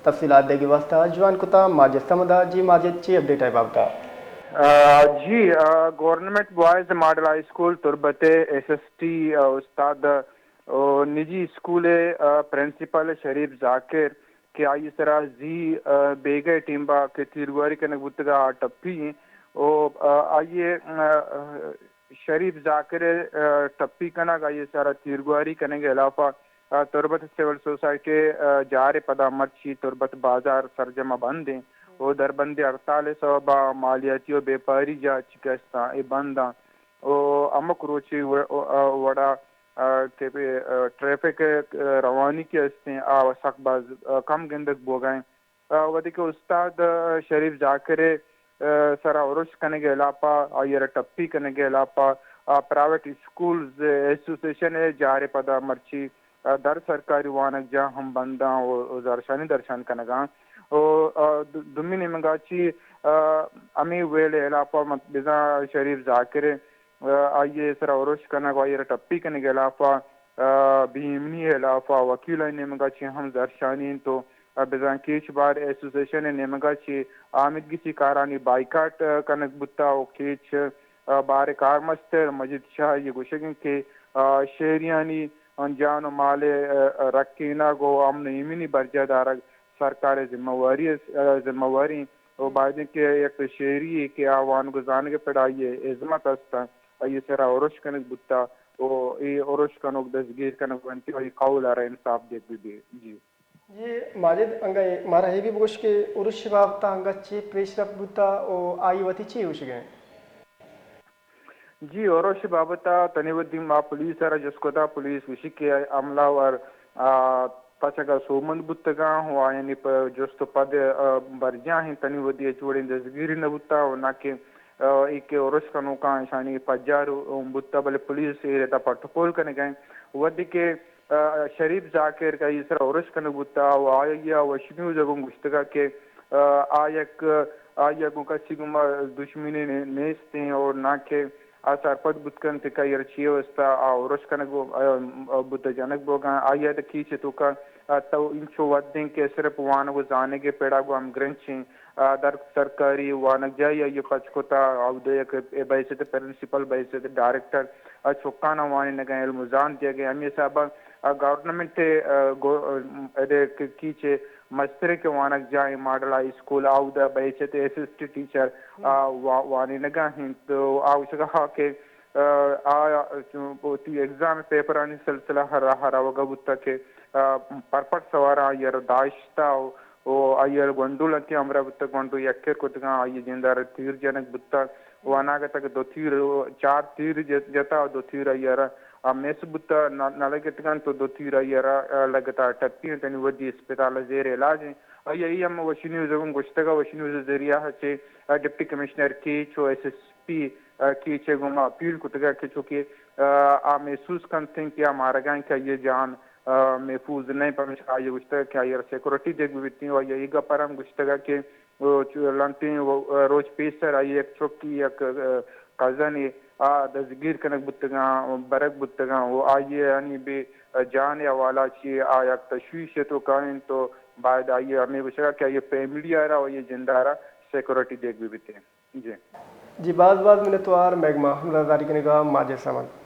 تفصیلات دے گی واسطہ جوان کتا ماجد سمدا جی ماجد چی اپڈیٹ ہے بابتا جی government boys model high school Turbat S S T استاد نجی اسکول پرنسپل شریف ذاکر کہ آئی سرا زی بیگے ٹیمبا کے تیرواری کنک بتگا ٹپی او آئیے شریف ذاکر ٹپی کنک آئیے سارا تیرگواری کنگ علاقہ تربت سول سوسائٹی جار پدا مرچی تربت بازار سرجمہ بندیں او در بندے 48 مالیاتی و بیپاری جا چکستا ای بندہ او امک روچی وڑا کہ ٹریفک روانی کے ہستے آ سخت باز کم گندک بوگائیں ودی کے استاد شریف ذاکر سرا عرش کنے کے علاقہ آئیر ٹپی کنے کے علاقہ پرائیویٹ اسکولز ایسوسیشن ہے جارے پدا مرچی در سرکاری وانک جا ہم بنداں او درشانی کنگاں او دمی نمگاچی امی ویل علاقہ بزا شریف ذاکر آئیے سرا عرش کنگ آئیر ٹپی کنے کے علاقہ بھیمنی علاقہ وکیل نمگاچی ہم درشانی تو بزا کیچ بار ایسوسیشن نمگاچی آمدگی سی کارانی بائیکاٹ کنک بتا او کیچ بار کار مستر مجید شاہ یہ گوشگن کے شہریانی جان و مال رکینا گو امن ایمنی برجہ دارک سرکار ذمہ واری وہ بعد کے ایک شہری کے آوان گزان کے پڑھائیے عظمت ہستا یہ سرا عرش کنک بتا وہ یہ عرش کنک دستگیر کنک بنتی اور یہ قول آ رہا انصاف دیکھ بھی جی جی ماجد انگا مارا ہے بھی بگوش کے عرش بابتا انگا چی پیش رفت بتا او آئی وتی چی ہوش گئے جی عرش بابتا تنیودی ما پولیس را جس کو دا پولیس وشی کے عملہ ور پچگا سومند بتگا ہوا یعنی جس تو پد برجاں ہیں تنیودی چوڑیں دستگیری نبتا اور نہ کہ ایک عرش کنو کا شانی پجار بتا بلے پولیس رہتا پٹپول کنے گئے ودی کے شریف ذاکر کا یہ سر عرش کنو بتا و آیا وشنیوز اگوں گشتگا کے آیا گوں کسی گما دشمنی نیستے ہیں اور نہ کہ آثار پد بتکن تکا یرچی وستا عرش کنک بتا جنک بوگا آیا دا کیچے تو کا تو انچو ودیں کے صرف وانگو زانے کے پیڑا گو ہم گرنچیں در سرکاری وانک جائی یہ پچکوتا عودہ ایک بحثیت پرنسپل بحثیت ڈائریکٹر چکانا وانی نگیں علمزان دیا گئے ہمیں صاحبہ گورنمنٹ کیچے مسترے کے وانک جائیں ماڈل ہائی اسکول عودہ بحثیت ایسسٹ ٹیچر وانی نگاں ہیں تو آوشگاہ کہ ایگزام پیپر آنی سلسلہ ہر وگا بتا کہ پرپٹ سوارا یر داشتا او آئیر گونڈو لکی امرا بتا گونڈو یکر کتگاں آئی جندار تیر جنک بتا واناگا تک دو تیر 4 تیر جتا دو تیر آئیر میس بتا نالگتگان تو 2 تیر آئیر لگتا ٹپی تنی ودی اسپتال زیر علاج ہیں آئی ہم وشنیوز اگم گشتگا وشنیوز ذریعہ چھے ڈپٹی کمشنر کیچ و ایس ایس پی کیچے گما اپیل کتگا کہ چونکہ محسوس کرتے ہیں کہ ہمارا گائیں کہ یہ جان محفوظ نہیں پہنچ آئیے گشتگا کہ آئیر سیکورٹی دیکھ بھی بیتنی ہو آئیے گا پر ہم گشتگا کہ لنٹیں روز پیسر آئیے ایک چوکی ایک قزنی دزگیر کنک بتگا برک بتگا وہ آئیے یعنی بے جان یا والا چی آیا تشویش تو کہیں تو بعد آئیے ہمیں بشکا کہ آئیے فیملی آ رہا اور یہ جندارہ سیکورٹی دیکھ بھی بیتے ہیں جی جی بعض منتوار میگما حملہ داری کرنے کا ماجد سمد